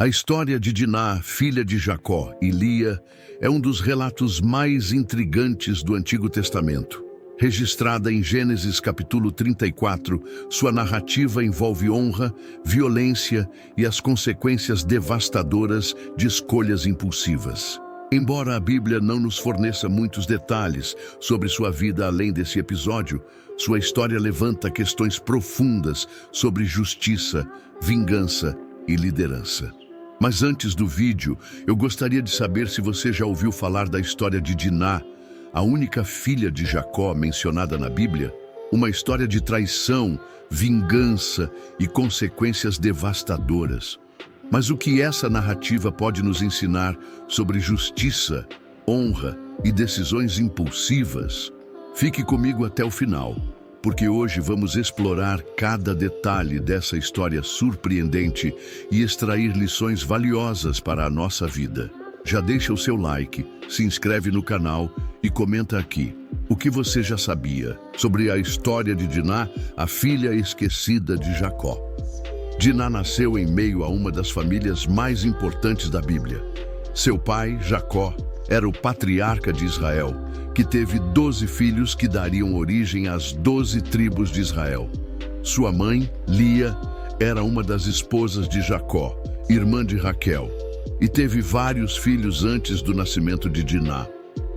A história de Diná, filha de Jacó, e Lia, é um dos relatos mais intrigantes do Antigo Testamento. Registrada em Gênesis capítulo 34, sua narrativa envolve honra, violência e as consequências devastadoras de escolhas impulsivas. Embora a Bíblia não nos forneça muitos detalhes sobre sua vida além desse episódio, sua história levanta questões profundas sobre justiça, vingança e liderança. Mas antes do vídeo, eu gostaria de saber se você já ouviu falar da história de Diná, a única filha de Jacó mencionada na Bíblia, uma história de traição, vingança e consequências devastadoras. Mas o que essa narrativa pode nos ensinar sobre justiça, honra e decisões impulsivas? Fique comigo até o final, porque hoje vamos explorar cada detalhe dessa história surpreendente e extrair lições valiosas para a nossa vida. Já deixa o seu like, se inscreve no canal e comenta aqui o que você já sabia sobre a história de Diná, a filha esquecida de Jacó. Diná nasceu em meio a uma das famílias mais importantes da Bíblia. Seu pai, Jacó, era o patriarca de Israel, que teve 12 filhos que dariam origem às 12 tribos de Israel. Sua mãe, Lia, era uma das esposas de Jacó, irmã de Raquel, e teve vários filhos antes do nascimento de Diná.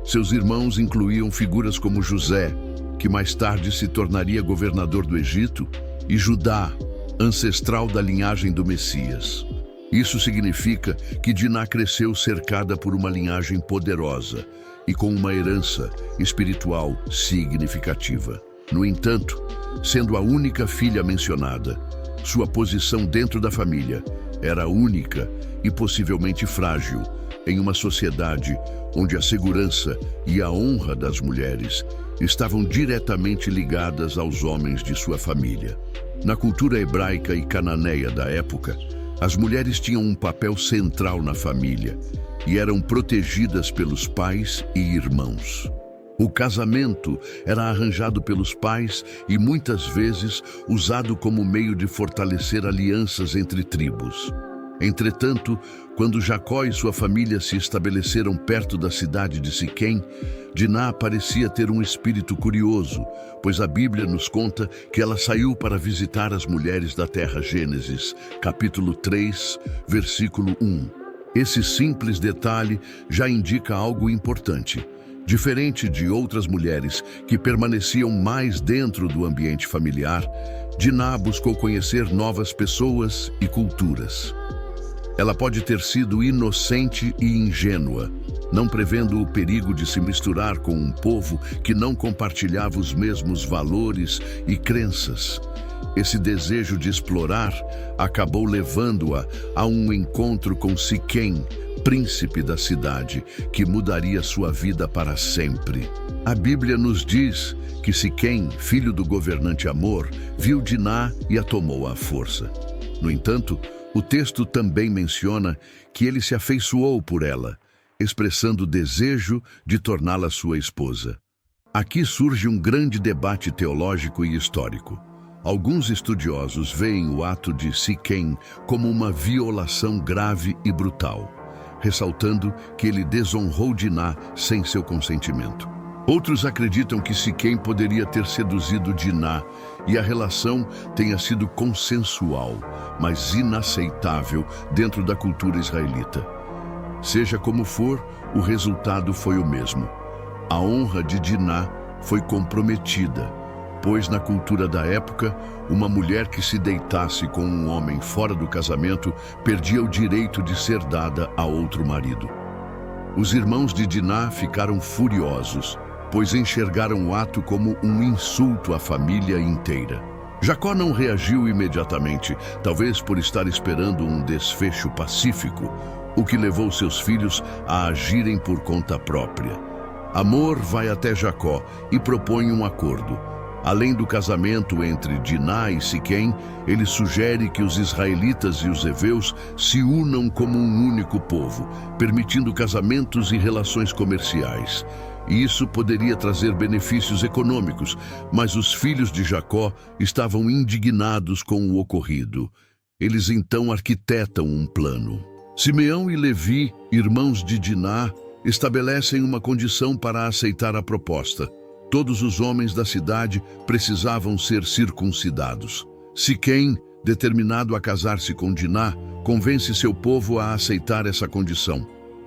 Seus irmãos incluíam figuras como José, que mais tarde se tornaria governador do Egito, e Judá, ancestral da linhagem do Messias. Isso significa que Diná cresceu cercada por uma linhagem poderosa e com uma herança espiritual significativa. No entanto, sendo a única filha mencionada, sua posição dentro da família era única e possivelmente frágil em uma sociedade onde a segurança e a honra das mulheres estavam diretamente ligadas aos homens de sua família. Na cultura hebraica e cananeia da época, as mulheres tinham um papel central na família e eram protegidas pelos pais e irmãos. O casamento era arranjado pelos pais e muitas vezes usado como meio de fortalecer alianças entre tribos. Entretanto, quando Jacó e sua família se estabeleceram perto da cidade de Siquém, Diná parecia ter um espírito curioso, pois a Bíblia nos conta que ela saiu para visitar as mulheres da terra. Gênesis, capítulo 3, versículo 1. Esse simples detalhe já indica algo importante. Diferente de outras mulheres que permaneciam mais dentro do ambiente familiar, Diná buscou conhecer novas pessoas e culturas. Ela pode ter sido inocente e ingênua, não prevendo o perigo de se misturar com um povo que não compartilhava os mesmos valores e crenças. Esse desejo de explorar acabou levando-a a um encontro com Siquém, príncipe da cidade, que mudaria sua vida para sempre. A Bíblia nos diz que Siquém, filho do governante Amor, viu Diná e a tomou à força. No entanto, o texto também menciona que ele se afeiçoou por ela, expressando o desejo de torná-la sua esposa. Aqui surge um grande debate teológico e histórico. Alguns estudiosos veem o ato de Siquém como uma violação grave e brutal, ressaltando que ele desonrou Diná sem seu consentimento. Outros acreditam que Siquém poderia ter seduzido Diná e a relação tenha sido consensual, mas inaceitável dentro da cultura israelita. Seja como for, o resultado foi o mesmo. A honra de Diná foi comprometida, pois na cultura da época, uma mulher que se deitasse com um homem fora do casamento perdia o direito de ser dada a outro marido. Os irmãos de Diná ficaram furiosos, pois enxergaram o ato como um insulto à família inteira. Jacó não reagiu imediatamente, talvez por estar esperando um desfecho pacífico, o que levou seus filhos a agirem por conta própria. Amor vai até Jacó e propõe um acordo. Além do casamento entre Diná e Siquém, ele sugere que os israelitas e os heveus se unam como um único povo, permitindo casamentos e relações comerciais. Isso poderia trazer benefícios econômicos, mas os filhos de Jacó estavam indignados com o ocorrido. Eles então arquitetam um plano. Simeão e Levi, irmãos de Diná, estabelecem uma condição para aceitar a proposta. Todos os homens da cidade precisavam ser circuncidados. Siquém, determinado a casar-se com Diná, convence seu povo a aceitar essa condição.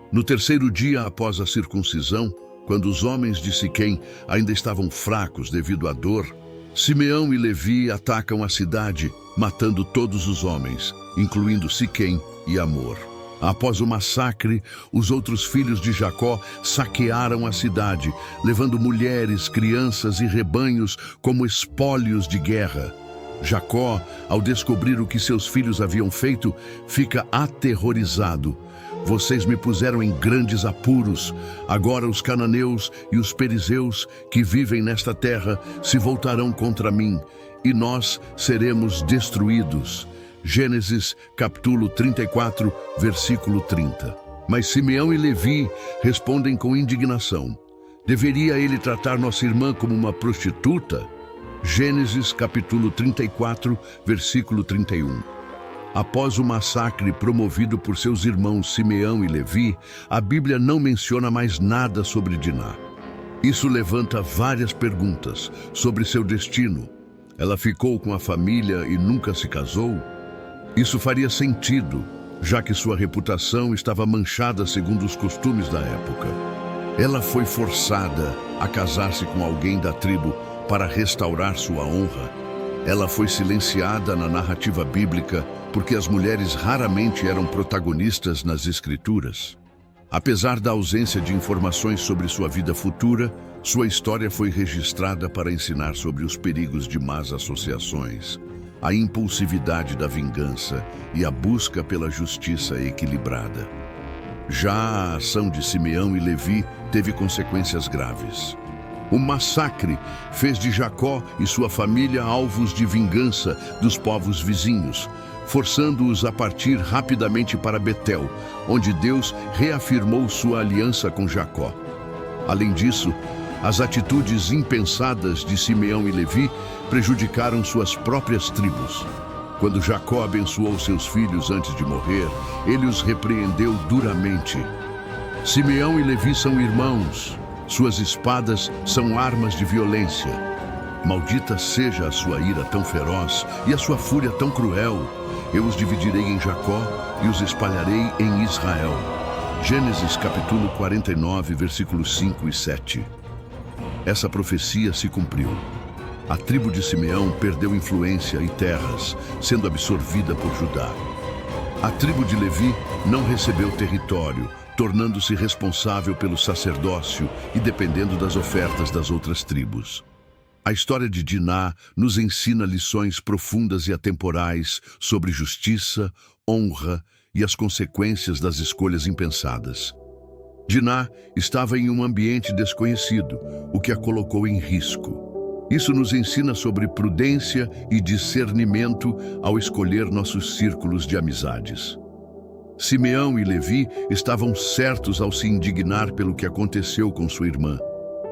No terceiro dia após a circuncisão, quando os homens de Siquém ainda estavam fracos devido à dor, Simeão e Levi atacam a cidade, matando todos os homens, incluindo Siquém e Amor. Após o massacre, os outros filhos de Jacó saquearam a cidade, levando mulheres, crianças e rebanhos como espólios de guerra. Jacó, ao descobrir o que seus filhos haviam feito, fica aterrorizado. Vocês me puseram em grandes apuros. Agora os cananeus e os perizeus que vivem nesta terra se voltarão contra mim, e nós seremos destruídos. Gênesis capítulo 34, versículo 30. Mas Simeão e Levi respondem com indignação. Deveria ele tratar nossa irmã como uma prostituta? Gênesis capítulo 34, versículo 31. Após o massacre promovido por seus irmãos Simeão e Levi, a Bíblia não menciona mais nada sobre Diná. Isso levanta várias perguntas sobre seu destino. Ela ficou com a família e nunca se casou? Isso faria sentido, já que sua reputação estava manchada segundo os costumes da época. Ela foi forçada a casar-se com alguém da tribo para restaurar sua honra. Ela foi silenciada na narrativa bíblica porque as mulheres raramente eram protagonistas nas Escrituras. Apesar da ausência de informações sobre sua vida futura, sua história foi registrada para ensinar sobre os perigos de más associações, a impulsividade da vingança e a busca pela justiça equilibrada. Já a ação de Simeão e Levi teve consequências graves. O massacre fez de Jacó e sua família alvos de vingança dos povos vizinhos, forçando-os a partir rapidamente para Betel, onde Deus reafirmou sua aliança com Jacó. Além disso, as atitudes impensadas de Simeão e Levi prejudicaram suas próprias tribos. Quando Jacó abençoou seus filhos antes de morrer, ele os repreendeu duramente. Simeão e Levi são irmãos. Suas espadas são armas de violência. Maldita seja a sua ira tão feroz e a sua fúria tão cruel. Eu os dividirei em Jacó e os espalharei em Israel. Gênesis capítulo 49, versículos 5 e 7. Essa profecia se cumpriu. A tribo de Simeão perdeu influência e terras, sendo absorvida por Judá. A tribo de Levi não recebeu território, tornando-se responsável pelo sacerdócio e dependendo das ofertas das outras tribos. A história de Diná nos ensina lições profundas e atemporais sobre justiça, honra e as consequências das escolhas impensadas. Diná estava em um ambiente desconhecido, o que a colocou em risco. Isso nos ensina sobre prudência e discernimento ao escolher nossos círculos de amizades. Simeão e Levi estavam certos ao se indignar pelo que aconteceu com sua irmã,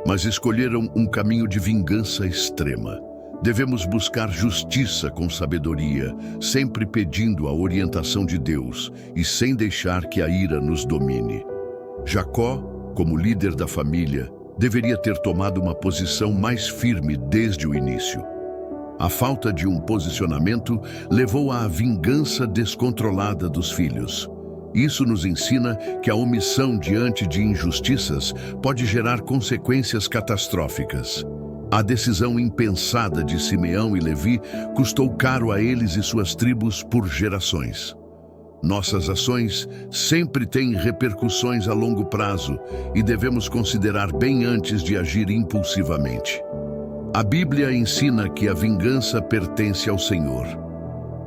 mas escolheram um caminho de vingança extrema. Devemos buscar justiça com sabedoria, sempre pedindo a orientação de Deus e sem deixar que a ira nos domine. Jacó, como líder da família, deveria ter tomado uma posição mais firme desde o início. A falta de um posicionamento levou à vingança descontrolada dos filhos. Isso nos ensina que a omissão diante de injustiças pode gerar consequências catastróficas. A decisão impensada de Simeão e Levi custou caro a eles e suas tribos por gerações. Nossas ações sempre têm repercussões a longo prazo e devemos considerar bem antes de agir impulsivamente. A Bíblia ensina que a vingança pertence ao Senhor.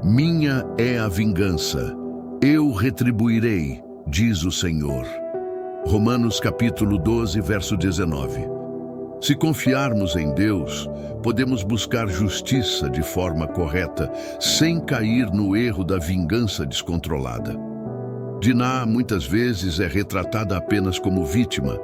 Minha é a vingança, eu retribuirei, diz o Senhor. Romanos capítulo 12, verso 19. Se confiarmos em Deus, podemos buscar justiça de forma correta, sem cair no erro da vingança descontrolada. Diná muitas vezes é retratada apenas como vítima,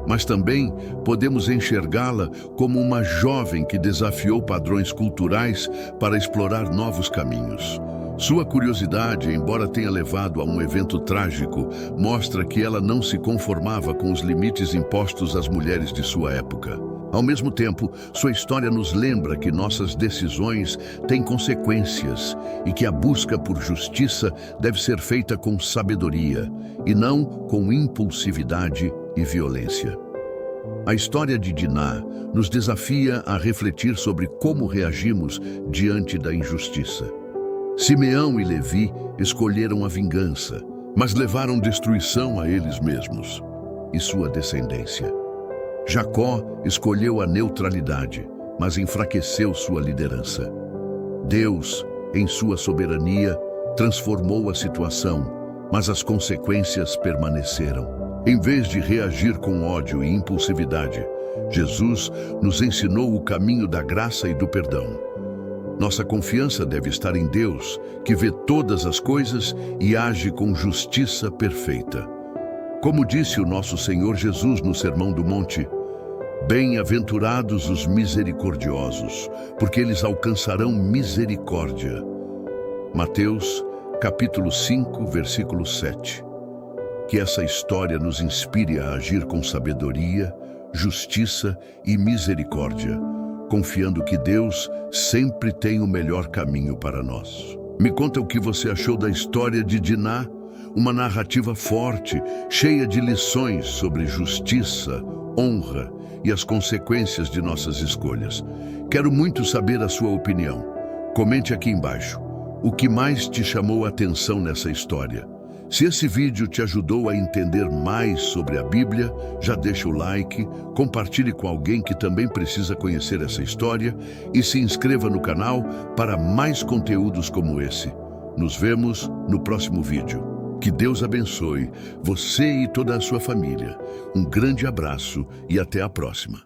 mas também podemos enxergá-la como uma jovem que desafiou padrões culturais para explorar novos caminhos. Sua curiosidade, embora tenha levado a um evento trágico, mostra que ela não se conformava com os limites impostos às mulheres de sua época. Ao mesmo tempo, sua história nos lembra que nossas decisões têm consequências e que a busca por justiça deve ser feita com sabedoria e não com impulsividade e violência. A história de Diná nos desafia a refletir sobre como reagimos diante da injustiça. Simeão e Levi escolheram a vingança, mas levaram destruição a eles mesmos e sua descendência. Jacó escolheu a neutralidade, mas enfraqueceu sua liderança. Deus, em sua soberania, transformou a situação, mas as consequências permaneceram. Em vez de reagir com ódio e impulsividade, Jesus nos ensinou o caminho da graça e do perdão. Nossa confiança deve estar em Deus, que vê todas as coisas e age com justiça perfeita. Como disse o nosso Senhor Jesus no Sermão do Monte, bem-aventurados os misericordiosos, porque eles alcançarão misericórdia. Mateus, capítulo 5, versículo 7. Que essa história nos inspire a agir com sabedoria, justiça e misericórdia, confiando que Deus sempre tem o melhor caminho para nós. Me conta o que você achou da história de Diná, uma narrativa forte, cheia de lições sobre justiça, honra e as consequências de nossas escolhas. Quero muito saber a sua opinião. Comente aqui embaixo. O que mais te chamou a atenção nessa história? Se esse vídeo te ajudou a entender mais sobre a Bíblia, já deixa o like, compartilhe com alguém que também precisa conhecer essa história e se inscreva no canal para mais conteúdos como esse. Nos vemos no próximo vídeo. Que Deus abençoe você e toda a sua família. Um grande abraço e até a próxima.